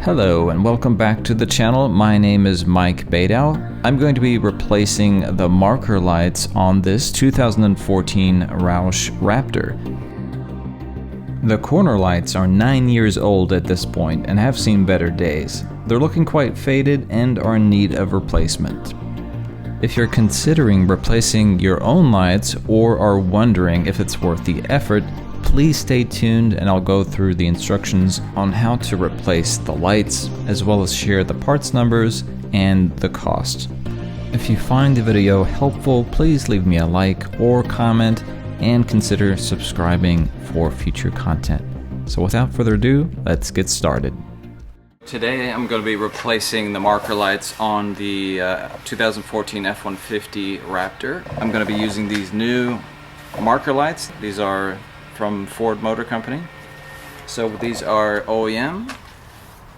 Hello and welcome back to the channel. My name is Mike Badow. I'm going to be replacing the marker lights on this 2014 Roush Raptor. The corner lights are 9 years old at this point and have seen better days. They're looking quite faded and are in need of replacement. If you're considering replacing your own lights or are wondering if it's worth the effort, please stay tuned and I'll go through the instructions on how to replace the lights, as well as share the parts numbers and the cost. If you find the video helpful, please leave me a like or comment and consider subscribing for future content. So without further ado, let's get started. Today I'm going to be replacing the marker lights on the 2014 F-150 Raptor. I'm going to be using these new marker lights. These are from Ford Motor Company. So these are OEM,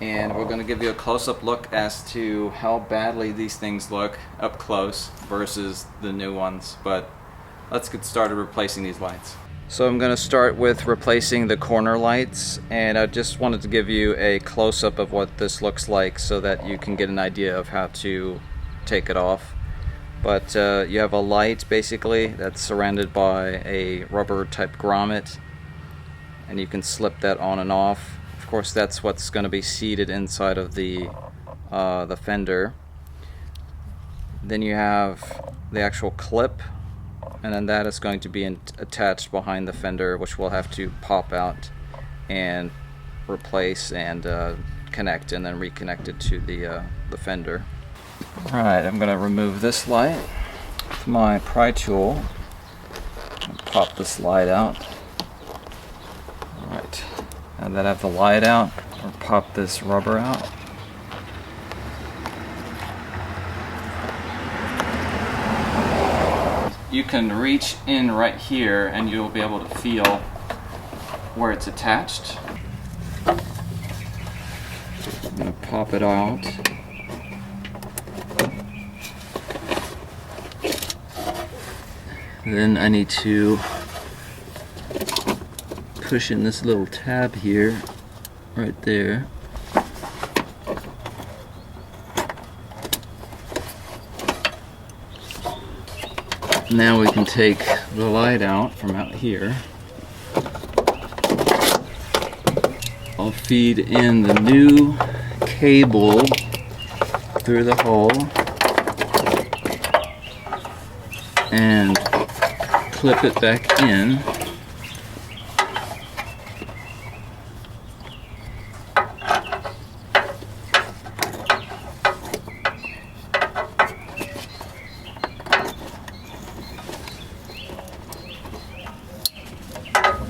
and we're going to give you a close-up look as to how badly these things look up close versus the new ones. But let's get started replacing these lights. So I'm going to start with replacing the corner lights, and I just wanted to give you a close-up of what this looks like so that you can get an idea of how to take it off. But you have a light basically that's surrounded by a rubber type grommet, and you can slip that on and off. Of course, that's what's going to be seated inside of the fender. Then you have the actual clip, and then that is going to be attached behind the fender, which we'll have to pop out and replace and connect, and then reconnect it to the fender. Alright, I'm going to remove this light with my pry tool and pop this light out. Alright, now that I have the light out, I'll pop this rubber out. You can reach in right here and you'll be able to feel where it's attached. I'm going to pop it out. Then I need to push in this little tab here, right there. Now we can take the light out from out here. I'll feed in the new cable through the hole and clip it back in.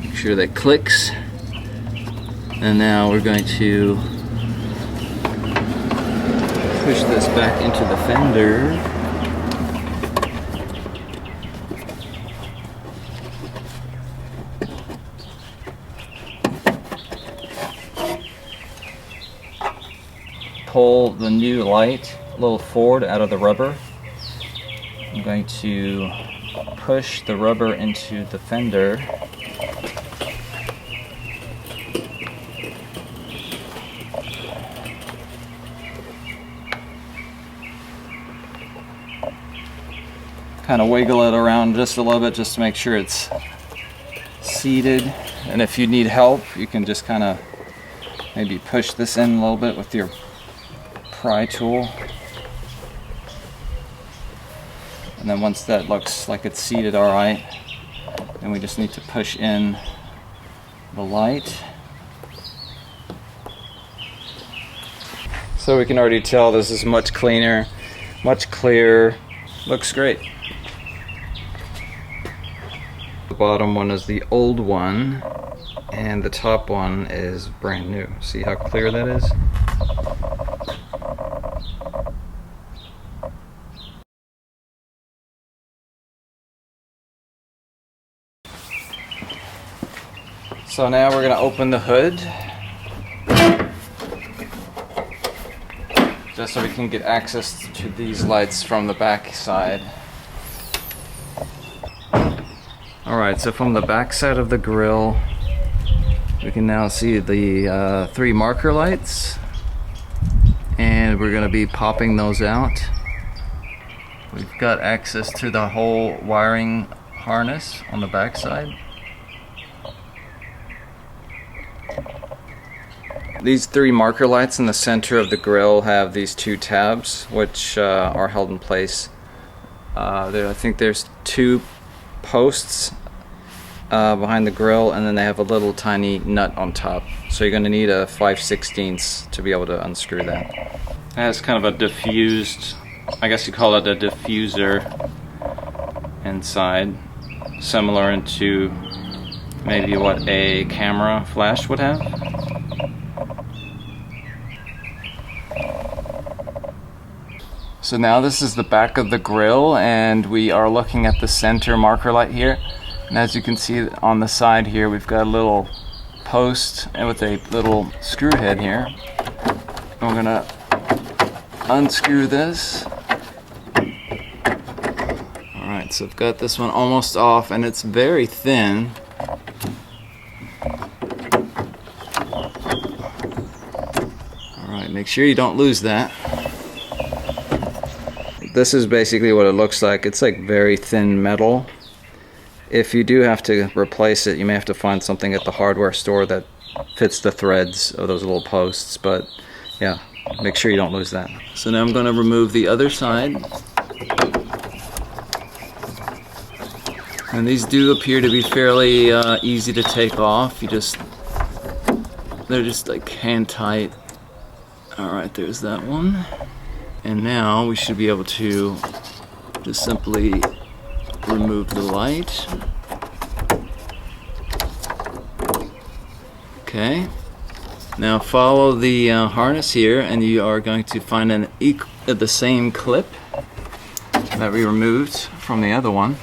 Make sure that clicks. And now we're going to push this back into the fender. Pull the new light a little forward out of the rubber. I'm going to push the rubber into the fender. Kind of wiggle it around just a little bit just to make sure it's seated. And if you need help, you can just kind of maybe push this in a little bit with your pry tool, and then once that looks like it's seated all right, then we just need to push in the light. So we can already tell this is much cleaner, much clearer, looks great. The bottom one is the old one and the top one is brand new. See how clear that is? So now we're going to open the hood just so we can get access to these lights from the back side. Alright, so from the back side of the grill, we can now see the 3 marker lights. and we're going to be popping those out. We've got access to the whole wiring harness on the back side. These three marker lights in the center of the grill have these two tabs, which are held in place. I think there's two posts behind the grill, and then they have a little tiny nut on top. So you're going to need a 5/16 to be able to unscrew that. It has kind of a diffused, I guess you call it a diffuser inside, similar into maybe what a camera flash would have. So now this is the back of the grill, and we are looking at the center marker light here. And as you can see on the side here, we've got a little post and with a little screw head here. I'm gonna unscrew this. Alright, so I've got this one almost off, and it's very thin. Alright, make sure you don't lose that. This is basically what it looks like. It's like very thin metal. If you do have to replace it, you may have to find something at the hardware store that fits the threads of those little posts, but yeah, make sure you don't lose that. So now I'm going to remove the other side. And these do appear to be fairly easy to take off. They're just like hand tight. Alright, there's that one. And now we should be able to just simply remove the light. Okay. Now follow the harness here, and you are going to find the same clip that we removed from the other one.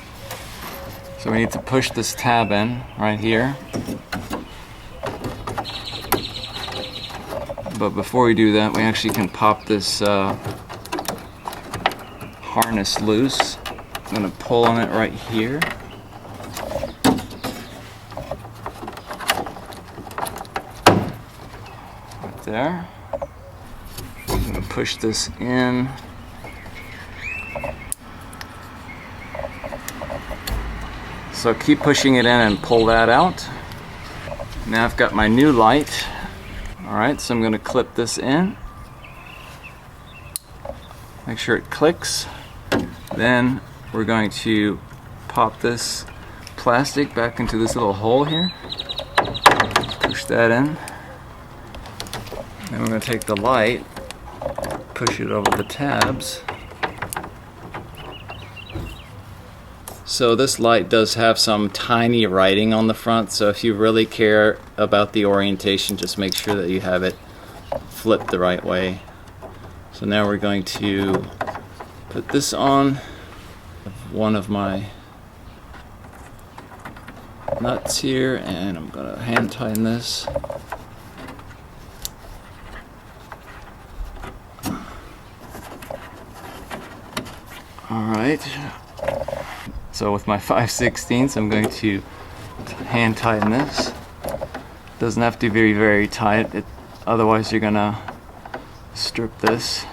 So we need to push this tab in right here. But before we do that, we actually can pop this harness loose. I'm going to pull on it right here. Right there. I'm going to push this in. So keep pushing it in and pull that out. Now I've got my new light. Alright, so I'm going to clip this in. Make sure it clicks. Then we're going to pop this plastic back into this little hole here. Push that in. Then we're going to take the light, push it over the tabs. So this light does have some tiny writing on the front, so if you really care about the orientation, just make sure that you have it flipped the right way. So now we're going to put this on one of my nuts here, and I'm going to hand tighten this. Alright, so with my 5/16 I'm going to hand tighten this. Doesn't have to be very tight, otherwise you're going to strip this.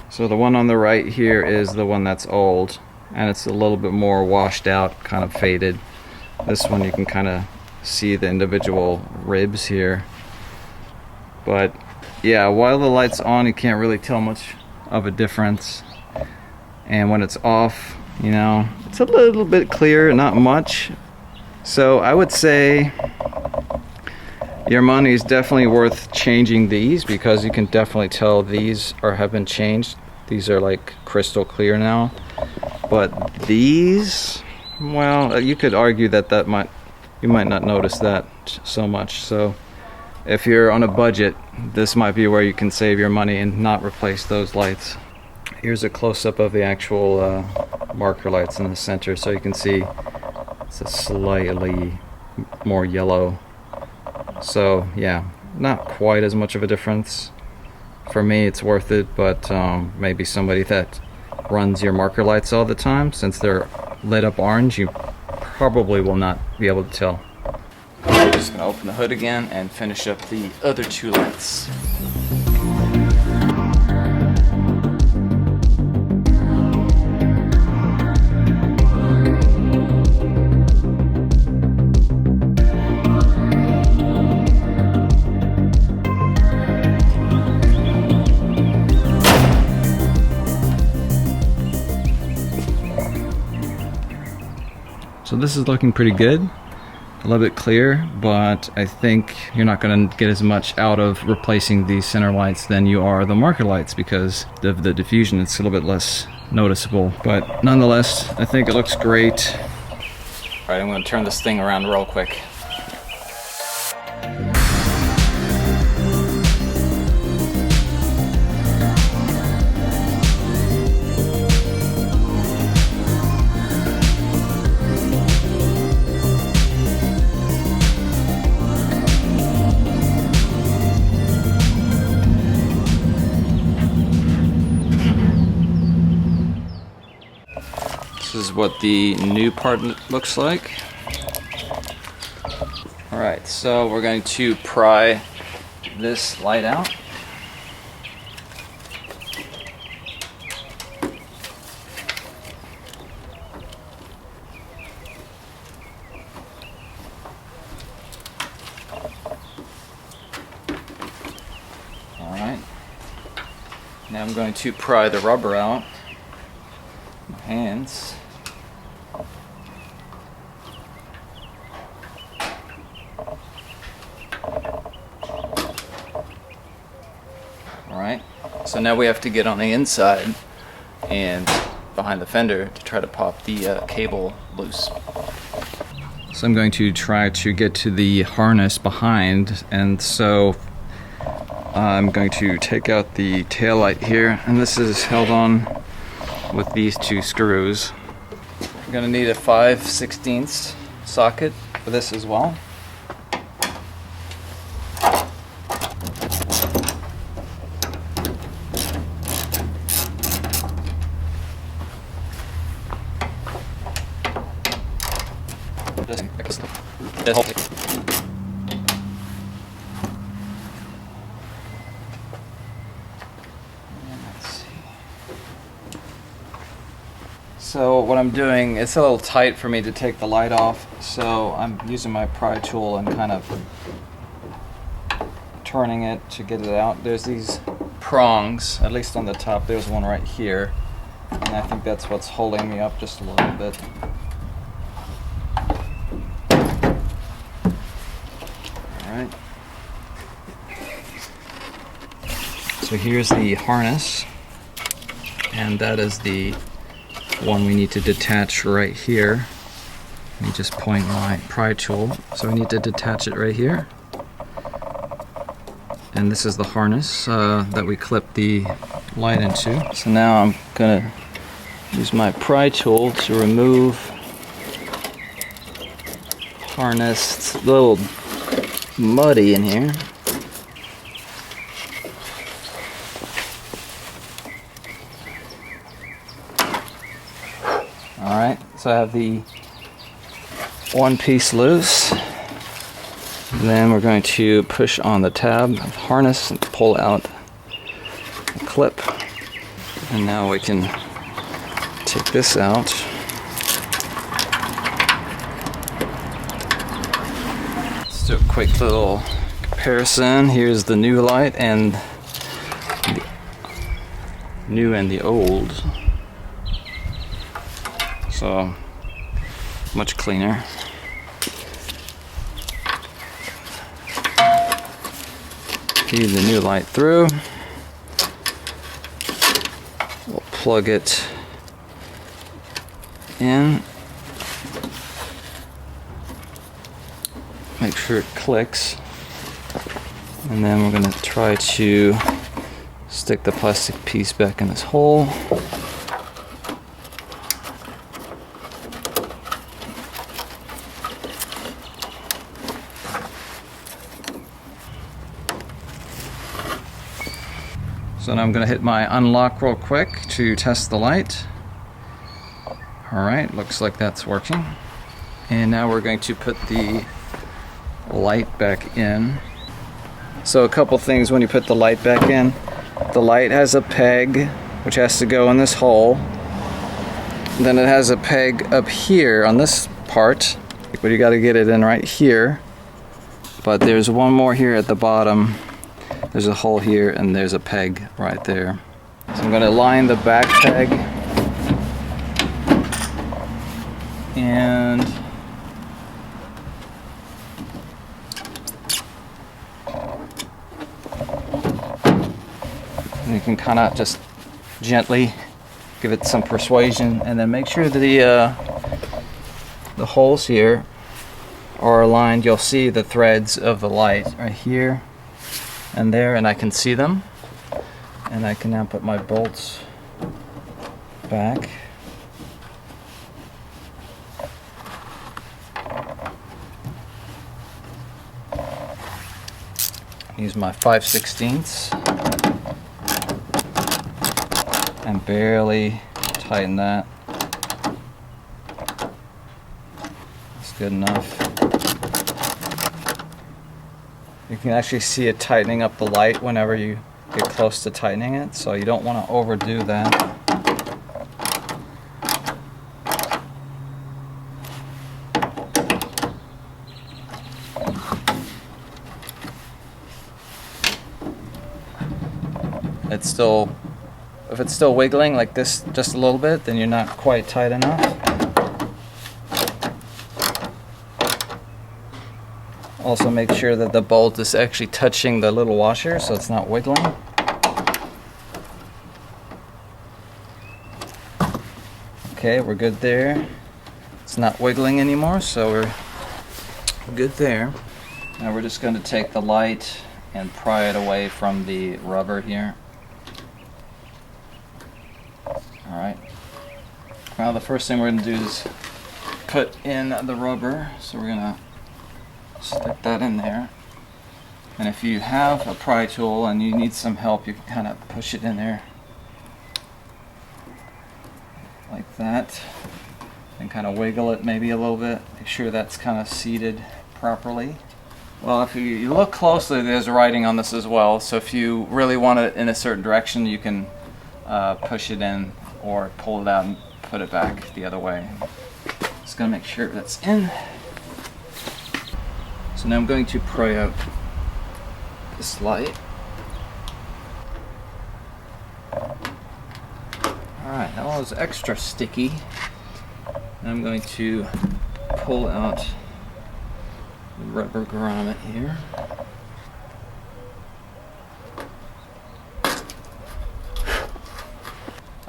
So the one on the right here is the one that's old, and it's a little bit more washed out, kind of faded. This one you can kind of see the individual ribs here. But yeah, while the light's on, you can't really tell much of a difference. And when it's off, you know, it's a little bit clearer, not much. So I would say your money is definitely worth changing these, because you can definitely tell these have been changed. These are like crystal clear now. But these, well, you could argue that you might not notice that so much. So if you're on a budget, this might be where you can save your money and not replace those lights. Here's a close-up of the actual marker lights in the center, so you can see it's a slightly more yellow. So yeah, not quite as much of a difference. For me it's worth it, but maybe somebody that runs your marker lights all the time, since they're lit up orange, you probably will not be able to tell. I'm just gonna open the hood again and finish up the other two lights. So this is looking pretty good, a little bit clear, but I think you're not going to get as much out of replacing these center lights than you are the marker lights because of the diffusion. It's a little bit less noticeable, but nonetheless, I think it looks great. All right, I'm going to turn this thing around real quick. This is what the new part looks like. Alright, so we're going to pry this light out. Alright, now I'm going to pry the rubber out. My hands. Alright, so now we have to get on the inside and behind the fender to try to pop the cable loose. So I'm going to try to get to the harness behind, and so I'm going to take out the tail light here, and this is held on with these two screws. I'm going to need a 5/16 socket for this as well. So what I'm doing, it's a little tight for me to take the light off, so I'm using my pry tool and kind of turning it to get it out. There's these prongs, at least on the top. There's one right here, and I think that's what's holding me up just a little bit. Alright. So here's the harness, and that is the one we need to detach right here. Let me just point my pry tool. So we need to detach it right here. And this is the harness that we clip the light into. So now I'm gonna use my pry tool to remove harness. It's a little muddy in here. Alright, so I have the one piece loose. And then we're going to push on the tab of the harness and pull out the clip. And now we can take this out. Let's do a quick little comparison. Here's the new light and the new and the old. So much cleaner. Feed the new light through. We'll plug it in. Make sure it clicks. And then we're going to try to stick the plastic piece back in this hole. So now I'm going to hit my unlock real quick to test the light. Alright, looks like that's working. And now we're going to put the light back in. So a couple things when you put the light back in. The light has a peg which has to go in this hole. Then it has a peg up here on this part, but you got to get it in right here. But there's one more here at the bottom. There's a hole here and there's a peg right there. So I'm going to line the back peg. And you can kind of just gently give it some persuasion, and then make sure that the holes here are aligned. You'll see the threads of the light right here and there, and I can see them. And I can now put my bolts back. Use my 5/16 and barely tighten that. That's good enough. You can actually see it tightening up the light whenever you get close to tightening it, so you don't want to overdo that. If it's still wiggling like this just a little bit, then you're not quite tight enough. Also make sure that the bolt is actually touching the little washer so it's not wiggling. Okay, we're good there. It's not wiggling anymore, so we're good there. Now we're just going to take the light and pry it away from the rubber here. Alright. Now the first thing we're going to do is put in the rubber. So we're going to stick that in there. And if you have a pry tool and you need some help, you can kind of push it in there like that. And kind of wiggle it maybe a little bit. Make sure that's kind of seated properly. Well, if you look closely, there's writing on this as well. So if you really want it in a certain direction, you can push it in or pull it out and put it back the other way. Just gonna make sure that's in. So now I'm going to pry out this light. Alright, that was extra sticky. Now I'm going to pull out the rubber grommet here.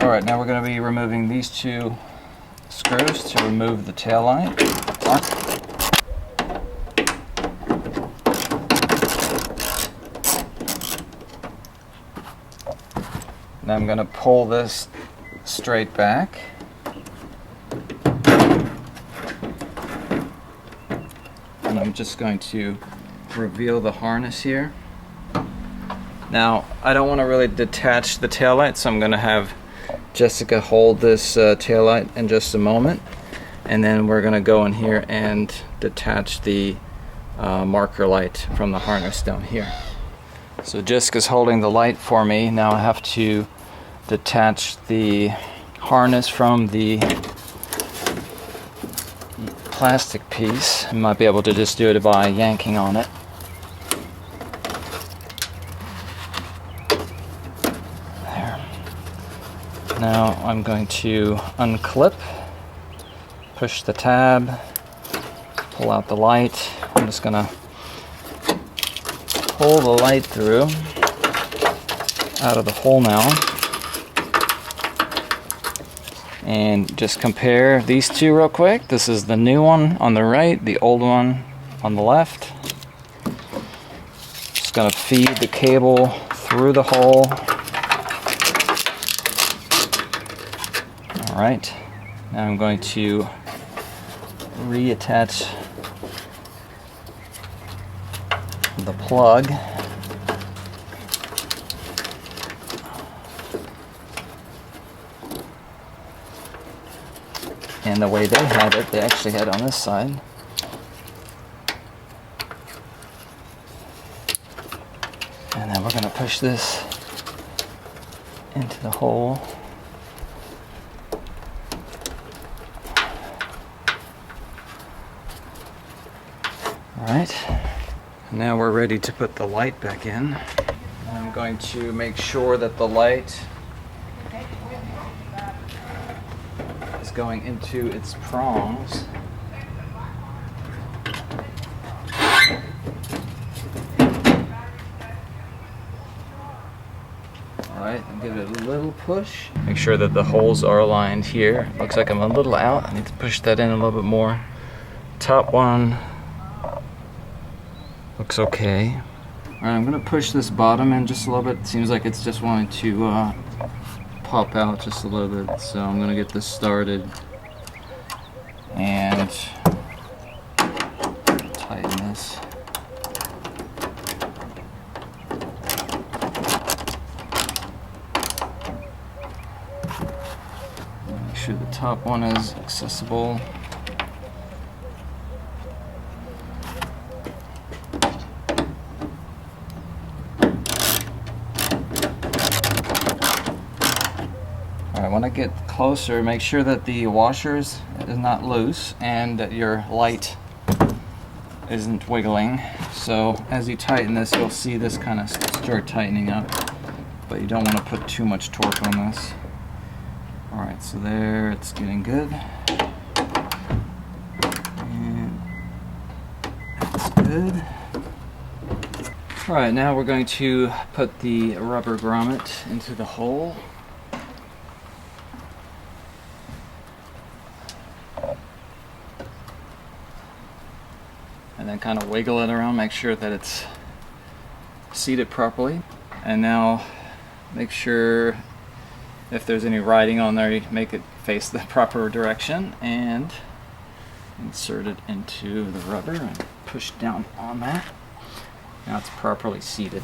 Alright, now we're going to be removing these two screws to remove the tail light. Now I'm going to pull this straight back. And I'm just going to reveal the harness here. Now, I don't want to really detach the taillight, so I'm going to have Jessica hold this taillight in just a moment, and then we're going to go in here and detach the marker light from the harness down here. So Jessica's holding the light for me. Now I have to detach the harness from the plastic piece. I might be able to just do it by yanking on it. Now I'm going to unclip, push the tab, pull out the light. I'm just going to pull the light through out of the hole now. And just compare these two real quick. This is the new one on the right, the old one on the left. Just going to feed the cable through the hole. Alright, now I'm going to reattach the plug. And the way they had it, they actually had it on this side. And then we're going to push this into the hole. Alright, now we're ready to put the light back in. I'm going to make sure that the light is going into its prongs. Alright, and give it a little push. Make sure that the holes are aligned here. Looks like I'm a little out. I need to push that in a little bit more. Top one looks okay. Alright, I'm going to push this bottom in just a little bit. It seems like it's just wanting to pop out just a little bit. So I'm going to get this started and tighten this. Make sure the top one is accessible. When I get closer, make sure that the washers is not loose and that your light isn't wiggling. So as you tighten this, you'll see this kind of start tightening up, but you don't want to put too much torque on this. Alright, so there, it's getting good. And that's good. Alright, now we're going to put the rubber grommet into the hole. And then kind of wiggle it around, make sure that it's seated properly. And now make sure if there's any writing on there, you make it face the proper direction and insert it into the rubber and push down on that. Now it's properly seated.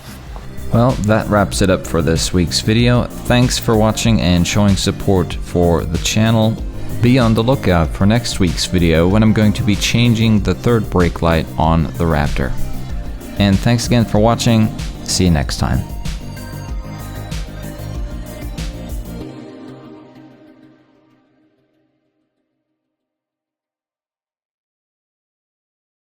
Well, that wraps it up for this week's video. Thanks for watching and showing support for the channel. Be on the lookout for next week's video when I'm going to be changing the third brake light on the Raptor. And thanks again for watching. See you next time.